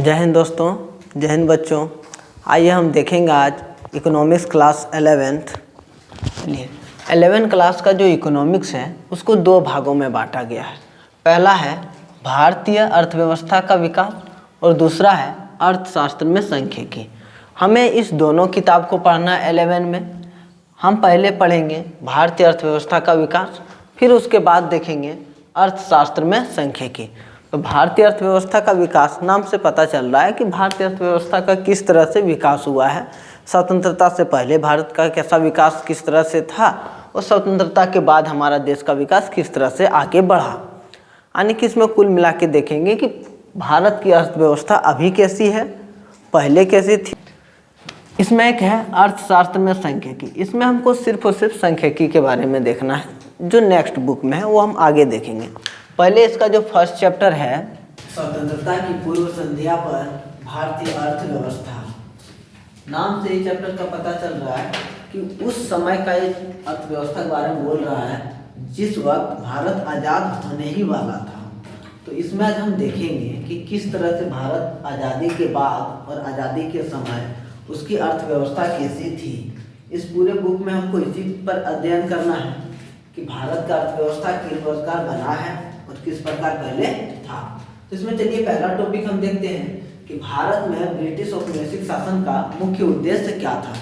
जय हिंद दोस्तों, जय हिंद बच्चों। आइए हम देखेंगे आज इकोनॉमिक्स क्लास 11th क्लास का जो इकोनॉमिक्स है उसको दो भागों में बांटा गया है। पहला है भारतीय अर्थव्यवस्था का विकास और दूसरा है अर्थशास्त्र में सांख्यिकी। हमें इस दोनों किताब को पढ़ना है 11 में। हम पहले पढ़ेंगे भारतीय अर्थव्यवस्था का विकास, फिर उसके बाद देखेंगे अर्थशास्त्र में सांख्यिकी। तो भारतीय अर्थव्यवस्था का विकास नाम से पता चल रहा है कि भारतीय अर्थव्यवस्था का किस तरह से विकास हुआ है। स्वतंत्रता से पहले भारत का कैसा विकास किस तरह से था और स्वतंत्रता के बाद हमारा देश का विकास किस तरह से आगे बढ़ा। यानी कि इसमें कुल मिला के देखेंगे कि भारत की अर्थव्यवस्था अभी कैसी है, पहले कैसी थी। इसमें एक है अर्थशास्त्र में सांख्यिकी। इसमें हमको सिर्फ और सिर्फ सांख्यिकी के बारे में देखना है। जो नेक्स्ट बुक में है वो हम आगे देखेंगे। पहले इसका जो फर्स्ट चैप्टर है स्वतंत्रता की पूर्व संध्या पर भारतीय अर्थव्यवस्था, नाम से ये चैप्टर का पता चल रहा है कि उस समय का एक अर्थव्यवस्था के बारे में बोल रहा है जिस वक्त भारत आज़ाद होने ही वाला था। तो इसमें आज हम देखेंगे कि किस तरह से भारत आज़ादी के बाद और आज़ादी के समय उसकी अर्थव्यवस्था कैसी थी। इस पूरे बुक में हमको इसी पर अध्ययन करना है कि भारत का अर्थव्यवस्था किस प्रकार बना है और किस प्रकार पहले था। तो इसमें चलिए पहला टॉपिक हम देखते हैं कि भारत में ब्रिटिश औपनिवेशिक शासन का मुख्य उद्देश्य क्या था।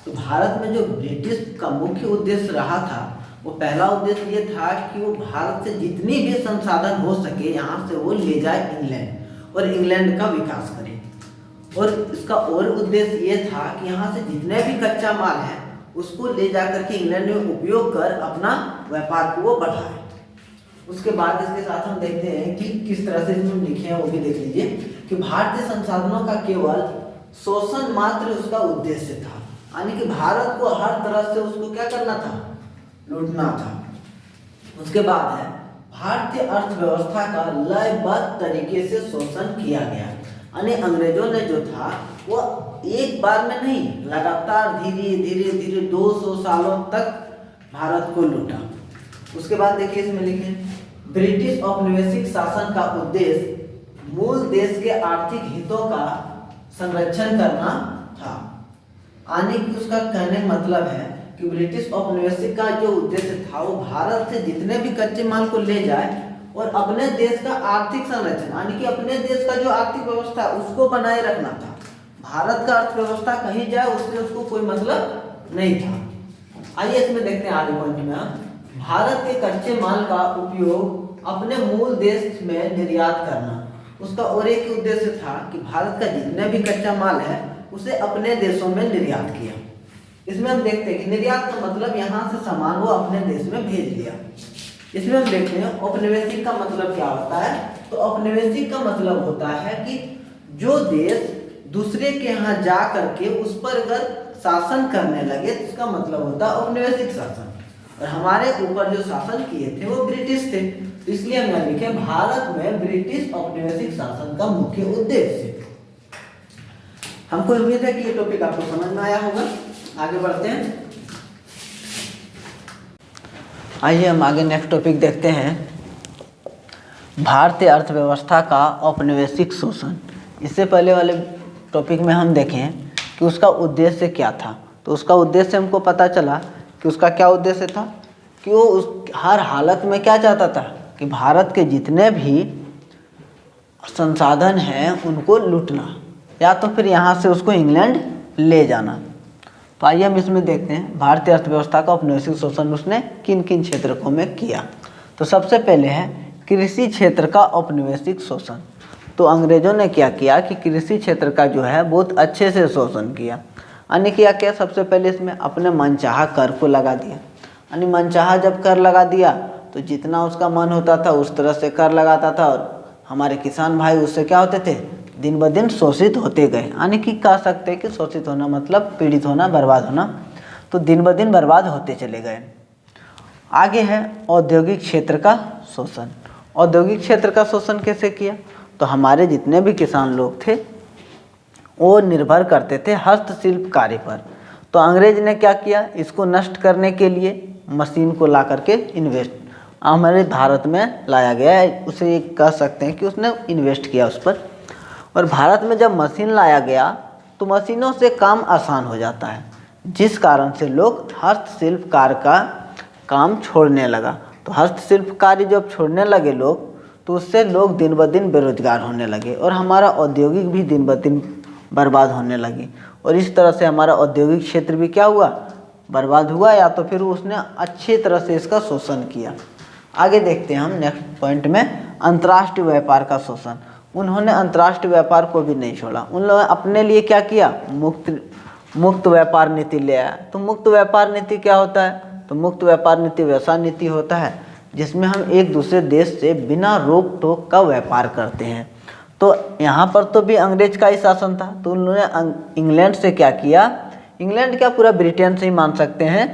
तो भारत में जो ब्रिटिश का मुख्य उद्देश्य रहा था वो पहला उद्देश्य ये था कि वो भारत से जितनी भी संसाधन हो सके यहाँ से वो ले जाए इंग्लैंड और इंग्लैंड का विकास करे। और इसका और उद्देश्य ये था कि यहाँ से जितने भी कच्चा माल है उसको ले जाकर के इंग्लैंड में उपयोग कर अपना व्यापार को वो बढ़ाए। उसके बाद इसके साथ हम देखते हैं कि किस तरह से इसमें लिखे हैं वो भी देख लीजिए कि भारतीय संसाधनों का केवल शोषण मात्र उसका उद्देश्य था। यानी कि भारत को हर तरह से उसको क्या करना था, लूटना था। उसके बाद है भारतीय अर्थव्यवस्था का लयबद्ध तरीके से शोषण किया गया। यानी अंग्रेजों ने जो था वो एक बार में नहीं, लगातार धीरे धीरे धीरे 200 सालों तक भारत को लूटा। उसके बाद देखिए इसमें लिखे ब्रिटिश औपनिवेशिक शासन का उद्देश्य मूल देश के आर्थिक हितों का संरक्षण करना था। यानी कि उसका कहने का मतलब है कि ब्रिटिश औपनिवेशिक का जो उद्देश्य था वो भारत से जितने भी कच्चे माल को ले जाए और अपने देश का आर्थिक संरक्षण, यानी कि अपने देश का जो आर्थिक व्यवस्था उसको बनाए रखना था। भारत का अर्थव्यवस्था कहीं जाए उससे उसको कोई मतलब नहीं था। आइए इसमें देखते हैं आगे पॉइंट में। भारत के कच्चे माल का उपयोग अपने मूल देश में निर्यात करना, उसका और एक उद्देश्य था कि भारत का जितने भी कच्चा माल है उसे अपने देशों में निर्यात किया। इसमें हम देखते हैं कि निर्यात का मतलब यहाँ से सामान वो अपने देश में भेज दिया। इसमें हम देखते हैं औपनिवेशिक का मतलब क्या होता है। तो औपनिवेशिक का मतलब होता है कि जो देश दूसरे के यहाँ जा करके उस पर अगर शासन करने लगे तो उसका मतलब होता है औपनिवेशिक शासन। और हमारे ऊपर जो शासन किए थे वो ब्रिटिश थे, तो इसलिए हम यहाँ लिखे भारत में ब्रिटिश औपनिवेशिक शासन का मुख्य उद्देश्य। हमको उम्मीद है कि ये टॉपिक आपको समझ में आया होगा। आगे बढ़ते हैं। आइए हम आगे नेक्स्ट टॉपिक देखते हैं भारतीय अर्थव्यवस्था का औपनिवेशिक शोषण। इससे पहले वाले टॉपिक में हम देखें कि उसका उद्देश्य क्या था। तो उसका उद्देश्य हमको पता चला कि उसका क्या उद्देश्य था कि वो उस हर हालत में क्या चाहता था कि भारत के जितने भी संसाधन हैं उनको लूटना या तो फिर यहाँ से उसको इंग्लैंड ले जाना। तो आइए हम इसमें देखते हैं भारतीय अर्थव्यवस्था का औपनिवेशिक शोषण उसने किन किन क्षेत्रों में किया। तो सबसे पहले है कृषि क्षेत्र का औपनिवेशिक शोषण। तो अंग्रेजों ने क्या किया कि कृषि क्षेत्र का जो है बहुत अच्छे से शोषण किया। यानी किया क्या, सबसे पहले इसमें अपने मनचाहा कर को लगा दिया। यानी मनचाहा जब कर लगा दिया तो जितना उसका मन होता था उस तरह से कर लगाता था और हमारे किसान भाई उससे क्या होते थे, दिन ब दिन शोषित होते गए। यानी कि कह सकते हैं कि शोषित होना मतलब पीड़ित होना, बर्बाद होना। तो दिन ब दिन बर्बाद होते चले गए। आगे है औद्योगिक क्षेत्र का शोषण। औद्योगिक क्षेत्र का शोषण कैसे किया, तो हमारे जितने भी किसान लोग थे वो निर्भर करते थे हस्तशिल्प कार्य पर। तो अंग्रेज ने क्या किया, इसको नष्ट करने के लिए मशीन को ला करके इन्वेस्ट हमारे भारत में लाया गया है। उसे कह सकते हैं कि उसने इन्वेस्ट किया उस पर। और भारत में जब मशीन लाया गया तो मशीनों से काम आसान हो जाता है, जिस कारण से लोग हस्तशिल्प कार्य का काम छोड़ने लगा। तो हस्तशिल्प कार्य जब छोड़ने लगे लोग, तो उससे लोग दिन ब दिन बेरोजगार होने लगे और हमारा औद्योगिक भी दिन ब दिन बर्बाद होने लगी। और इस तरह से हमारा औद्योगिक क्षेत्र भी क्या हुआ, बर्बाद हुआ, या तो फिर उसने अच्छी तरह से इसका शोषण किया। आगे देखते हैं हम नेक्स्ट पॉइंट में, अंतर्राष्ट्रीय व्यापार का शोषण। उन्होंने अंतर्राष्ट्रीय व्यापार को भी नहीं छोड़ा। उन लोगों ने अपने लिए क्या किया, मुक्त व्यापार नीति ले आया। तो मुक्त व्यापार नीति क्या होता है, तो मुक्त व्यापार नीति वैसा नीति होता है जिसमें हम एक दूसरे देश से बिना रोक टोक का व्यापार करते हैं। तो यहाँ पर तो भी अंग्रेज का ही शासन था, तो उन्होंने इंग्लैंड से क्या किया, इंग्लैंड क्या पूरा ब्रिटेन से ही मान सकते हैं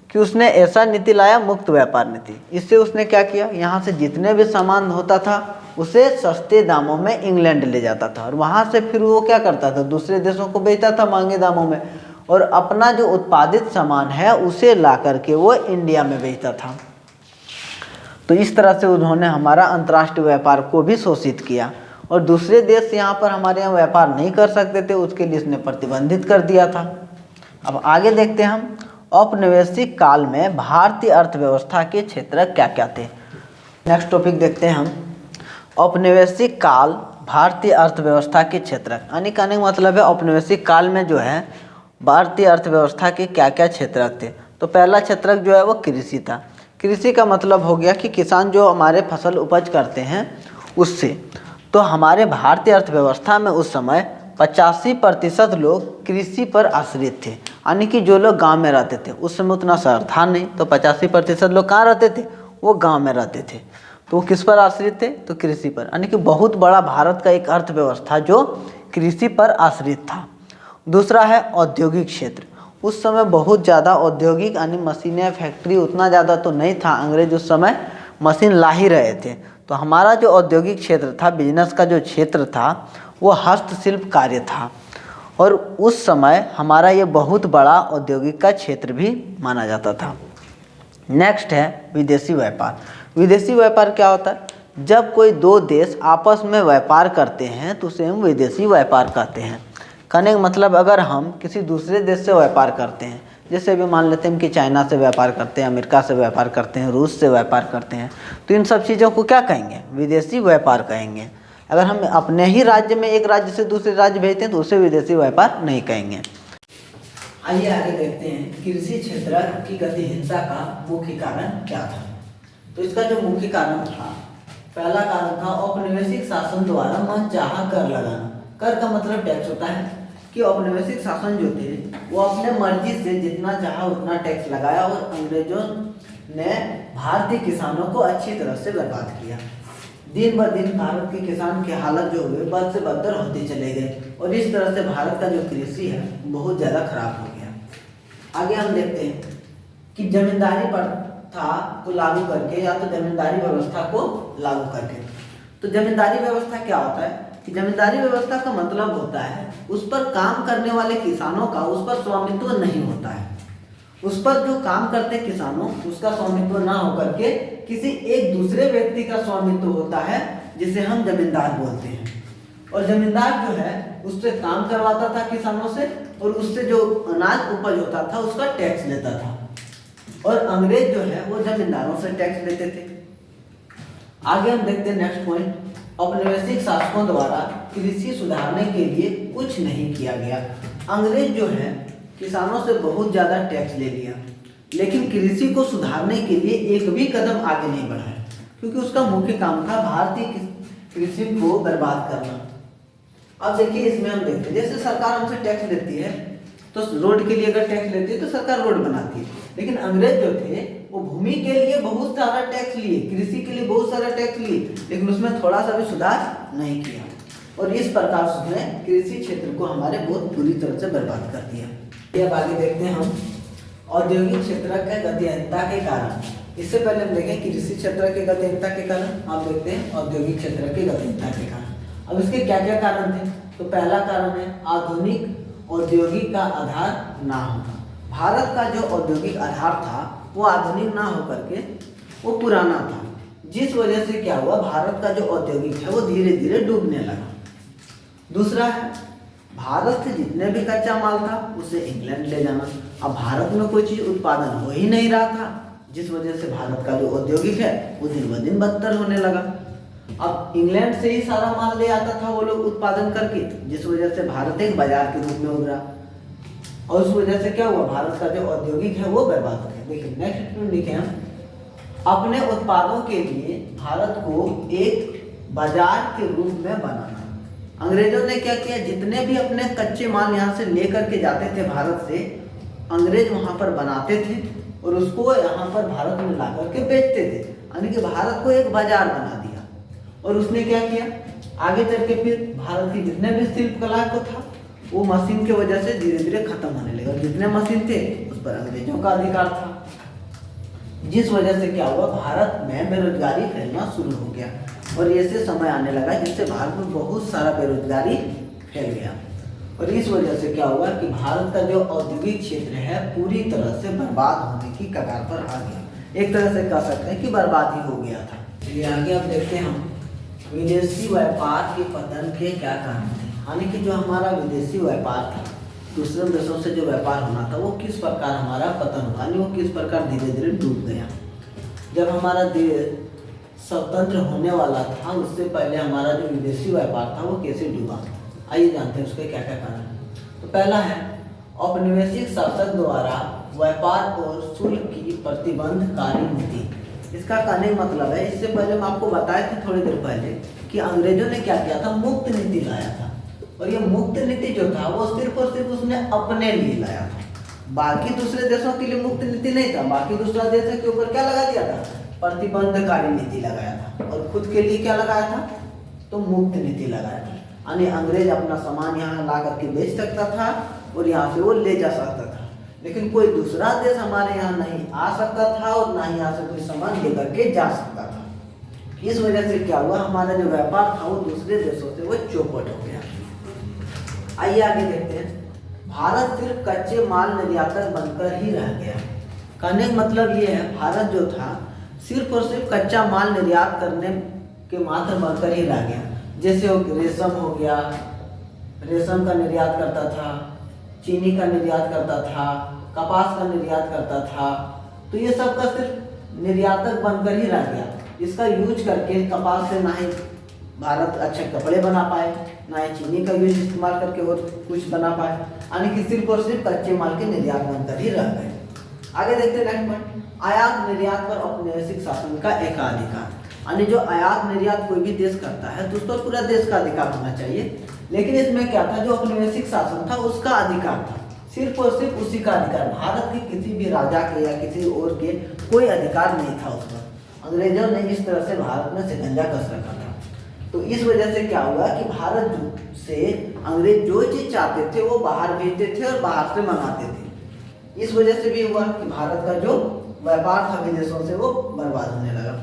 कि उसने ऐसा नीति लाया, मुक्त व्यापार नीति। इससे उसने क्या किया, यहाँ से जितने भी सामान होता था उसे सस्ते दामों में इंग्लैंड ले जाता था और वहाँ से फिर वो क्या करता था, दूसरे देशों को बेचता था महंगे दामों में, और अपना जो उत्पादित सामान है उसे ला करके वो इंडिया में बेचता था। तो इस तरह से उन्होंने हमारा अंतर्राष्ट्रीय व्यापार को भी शोषित किया और दूसरे देश यहाँ पर हमारे यहाँ व्यापार नहीं कर सकते थे, उसके लिए इसने प्रतिबंधित कर दिया था। अब आगे देखते हैं हम, औपनिवेशिक काल में भारतीय अर्थव्यवस्था के क्षेत्र क्या क्या थे। नेक्स्ट टॉपिक देखते हैं हम, औपनिवेशिक काल भारतीय अर्थव्यवस्था के क्षेत्र। यानी कहने का मतलब है औपनिवेशिक काल में जो है भारतीय अर्थव्यवस्था के क्या क्या क्षेत्र थे। तो पहला क्षेत्र जो है वो कृषि था। कृषि का मतलब हो गया कि किसान जो हमारे फसल उपज करते हैं उससे। तो हमारे भारतीय अर्थव्यवस्था में उस समय 85% लोग कृषि पर आश्रित थे, यानी कि जो लोग गांव में रहते थे, उस समय उतना शहर था नहीं, तो 85% लोग कहाँ रहते थे, वो गांव में रहते थे। तो वो किस पर आश्रित थे, तो कृषि पर, यानी कि बहुत बड़ा भारत का एक अर्थव्यवस्था जो कृषि पर आश्रित था। दूसरा है औद्योगिक क्षेत्र। उस समय बहुत ज़्यादा औद्योगिक यानी मशीनें, फैक्ट्री उतना ज़्यादा तो नहीं था, अंग्रेज उस समय मशीन ला ही रहे थे। तो हमारा जो औद्योगिक क्षेत्र था, बिजनेस का जो क्षेत्र था, वो हस्तशिल्प कार्य था और उस समय हमारा ये बहुत बड़ा औद्योगिक का क्षेत्र भी माना जाता था। नेक्स्ट है विदेशी व्यापार। विदेशी व्यापार क्या होता है, जब कोई दो देश आपस में व्यापार करते हैं तो उसे हम विदेशी व्यापार कहते हैं। कहने का मतलब अगर हम किसी दूसरे देश से व्यापार करते हैं, जैसे भी मान लेते हैं कि चाइना से व्यापार करते हैं, अमेरिका से व्यापार करते हैं, रूस से व्यापार करते हैं, तो इन सब चीज़ों को क्या कहेंगे, विदेशी व्यापार कहेंगे। अगर हम अपने ही राज्य में एक राज्य से दूसरे राज्य भेजते हैं तो उसे विदेशी व्यापार नहीं कहेंगे। आइए आगे देखते हैं कृषि क्षेत्र की गतिहीनता का मुख्य कारण क्या था। तो इसका जो मुख्य कारण था, पहला कारण था औपनिवेशिक शासन द्वारा मनचाहा कर लगाना। कर का मतलब टैक्स होता है कि औपनिवेशिक शासन जो थे वो अपने मर्जी से जितना चाहा उतना टैक्स लगाया और अंग्रेजों ने भारतीय किसानों को अच्छी तरह से बर्बाद किया। दिन ब दिन भारत के किसान की हालत जो हुए बद से बदतर होते चले गए और इस तरह से भारत का जो कृषि है बहुत ज़्यादा खराब हो गया। आगे हम देखते हैं कि जमींदारी प्रथा को लागू करके या तो जमींदारी व्यवस्था को लागू करके। तो जमींदारी व्यवस्था क्या होता है कि जमींदारी व्यवस्था का मतलब होता है उस पर काम करने वाले किसानों का उस पर स्वामित्व नहीं होता है। उस पर जो काम करते किसानों उसका स्वामित्व ना होकर के किसी एक दूसरे व्यक्ति का स्वामित्व होता है, जिसे हम जमींदार बोलते हैं। और जमींदार जो है उससे काम करवाता था किसानों से और उससे जो अनाज उपज होता था उसका टैक्स लेता था। और अंग्रेज जो है वो जमींदारों से टैक्स लेते थे। आगे हम देखते हैं नेक्स्ट पॉइंट, औपनिवेशिक शासकों द्वारा कृषि सुधारने के लिए कुछ नहीं किया गया। अंग्रेज जो है किसानों से बहुत ज़्यादा टैक्स ले लिया, लेकिन कृषि को सुधारने के लिए एक भी कदम आगे नहीं बढ़ाया, क्योंकि उसका मुख्य काम था भारतीय कृषि को बर्बाद करना। अब देखिए इसमें हम देखते हैं जैसे सरकार हमसे टैक्स लेती है, तो रोड के लिए अगर टैक्स लेती है तो सरकार रोड बनाती है, लेकिन अंग्रेज जो थे वो भूमि के लिए बहुत सारा टैक्स लिए, कृषि के लिए बहुत सारा टैक्स लिए, लेकिन उसमें थोड़ा सा भी सुधार नहीं किया और इस प्रकार से उसने कृषि क्षेत्र को हमारे बहुत बुरी तरह से बर्बाद कर दिया। अब आगे देखते हैं हम औद्योगिक क्षेत्र के गतिहीनता के कारण। इससे पहले हम देखें कृषि क्षेत्र के गतिहीनता के कारण, आप देखते हैं औद्योगिक क्षेत्र के गतिहीनता के कारण। अब इसके क्या क्या कारण थे, तो पहला कारण है आधुनिक औद्योगिक का आधार ना होना। भारत का जो औद्योगिक आधार था वो आधुनिक ना होकर के वो पुराना था, जिस वजह से क्या हुआ, भारत का जो औद्योगिक है वो धीरे धीरे डूबने लगा। दूसरा है भारत से जितने भी कच्चा माल था उसे इंग्लैंड ले जाना। अब भारत में कोई चीज़ उत्पादन हो ही नहीं रहा था, जिस वजह से भारत का जो औद्योगिक है वो दिन ब दिन बदतर होने लगा। अब इंग्लैंड से ही सारा माल ले आता था वो लोग उत्पादन करके, जिस वजह से भारत एक बाजार के रूप में उभरा और उस वजह से क्या हुआ, भारत का जो औद्योगिक है वो बर्बाद हो गया। देखिए नेक्स्ट में लिखे हम, अपने उत्पादों के लिए भारत को एक बाजार के रूप में बनाना। अंग्रेजों ने क्या किया, जितने भी अपने कच्चे माल यहाँ से लेकर के जाते थे भारत से, अंग्रेज वहाँ पर बनाते थे और उसको यहाँ पर भारत में ला करके बेचते थे, यानी कि भारत को एक बाजार बना दिया। और उसने क्या किया, आगे चल के फिर भारत की जितने भी शिल्प कला को था वो मशीन की वजह से धीरे धीरे खत्म होने लगा। जितने मशीन थे उस पर अंग्रेजों का अधिकार था, जिस वजह से क्या हुआ, भारत में बेरोजगारी फैलना शुरू हो गया और ऐसे समय आने लगा जिससे भारत में बहुत सारा बेरोजगारी फैल गया। और इस वजह से क्या हुआ कि भारत का जो औद्योगिक क्षेत्र है पूरी तरह से बर्बाद होने की कगार पर आ गया। एक तरह से कह सकते हैं कि बर्बाद ही हो गया था। चलिए आगे आप देखते हैं हम विदेशी व्यापार के पतन के क्या कारण थे, यानी कि जो हमारा विदेशी व्यापार था, दूसरे देशों से जो व्यापार होना था वो किस प्रकार हमारा पतन हुआ, यानी वो किस प्रकार धीरे धीरे डूब गया। जब हमारा देश स्वतंत्र होने वाला था उससे पहले हमारा जो विदेशी व्यापार था वो कैसे डूबा, आइए जानते हैं उसके क्या क्या कारण। तो पहला है औपनिवेशिक शासक द्वारा व्यापार और शुल्क की प्रतिबंधकारी नीति। इसका कहने का मतलब है, इससे पहले मैं आपको बताया था थोड़ी देर पहले कि अंग्रेजों ने क्या किया था, मुक्त नीति लाया था। और ये मुक्त नीति जो था वो सिर्फ और सिर्फ उसने अपने लिए लाया था, बाकी दूसरे देशों के लिए मुक्त नीति नहीं था। बाकी दूसरा देश के ऊपर क्या लगा दिया था, प्रतिबंधकारी नीति लगाया था, और खुद के लिए क्या लगाया था, तो मुक्त नीति लगाया था। यानी अंग्रेज अपना सामान यहाँ ला करके बेच सकता था और यहाँ से वो ले जा सकता था, लेकिन कोई दूसरा देश हमारे यहाँ नहीं आ सकता था और ना ही यहाँ से कोई सामान लेकर के जा सकता था। इस वजह से क्या हुआ, हमारा जो व्यापार था वो दूसरे देशों से वो चौपट हो गया। आइए आगे देखते हैं, भारत सिर्फ कच्चे माल निर्यातक बनकर ही रह गया। कहने का मतलब ये है, भारत जो था सिर्फ और सिर्फ कच्चा माल निर्यात करने के मात्र बनकर ही रह गया। जैसे रेशम हो गया, रेशम का निर्यात करता था, चीनी का निर्यात करता था, कपास का निर्यात करता था, तो ये सब का सिर्फ निर्यातक बनकर ही रह गया। इसका यूज करके कपास से ना ही भारत अच्छे कपड़े बना पाए, ना ही चीनी का यूज इस्तेमाल करके और कुछ बना पाए, यानी कि सिर्फ और सिर्फ कच्चे माल के निर्यात बनकर ही रह गए। आगे देखते हैं नेक्स्ट पॉइंट, आयात निर्यात पर औपनिवेशिक शासन का एकाधिकार। यानी जो आयात निर्यात कोई भी देश करता है तो उस पर पूरा देश का अधिकार होना चाहिए, लेकिन इसमें क्या था, जो औपनिवेशिक शासन था उसका अधिकार था, सिर्फ और सिर्फ उसी का अधिकार। भारत के किसी भी राजा के या किसी और के कोई अधिकार नहीं था उस पर। अंग्रेजों ने इस तरह से भारत में शिकंजा कस रखा था। तो इस वजह से क्या हुआ कि भारत से अंग्रेज जो चीज चाहते थे वो बाहर भेजते थे और बाहर से मंगाते थे। इस वजह से भी हुआ कि भारत का जो व्यापार था विदेशों से वो बर्बाद होने लगा।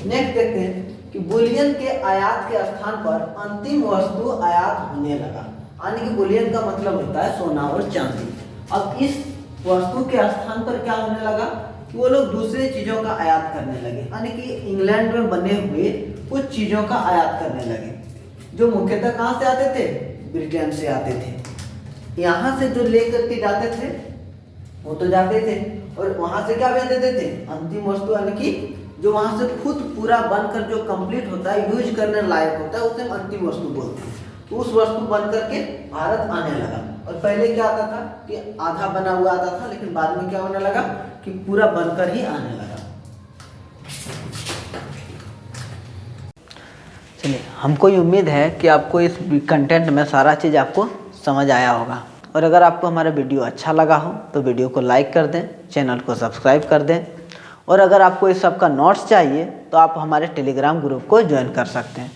नेक्स्ट देखते हैं कि बुलियन के आयात के स्थान पर अंतिम वस्तु आयात होने लगा। यानी कि बुलियन का मतलब होता है सोना और चांदी। अब इस वस्तु के स्थान पर क्या होने लगा कि वो लोग दूसरी चीजों का आयात करने लगे, यानी कि इंग्लैंड में बने हुए कुछ चीजों का आयात करने लगे, जो मुख्यतः कहाँ से आते थे, ब्रिटेन से आते थे। यहाँ से जो लेकर के जाते थे वो तो जाते थे और वहां से क्या भेज देते थे, अंतिम वस्तु, यानी कि जो वहां से खुद पूरा बनकर जो कंप्लीट होता है, यूज करने लायक होता है, उसे हम अंतिम वस्तु बोलते हैं। तो उस वस्तु बन करके भारत आने लगा। और पहले क्या आता था कि आधा बना हुआ आता था, लेकिन बाद में क्या होने लगा कि पूरा बनकर ही आने लगा। चलिए, हमको ये उम्मीद है कि आपको इस कंटेंट में सारा चीज़ आपको समझ आया होगा। और अगर आपको हमारा वीडियो अच्छा लगा हो तो वीडियो को लाइक कर दें, चैनल को सब्सक्राइब कर दें। और अगर आपको इस सब का नोट्स चाहिए तो आप हमारे टेलीग्राम ग्रुप को ज्वाइन कर सकते हैं।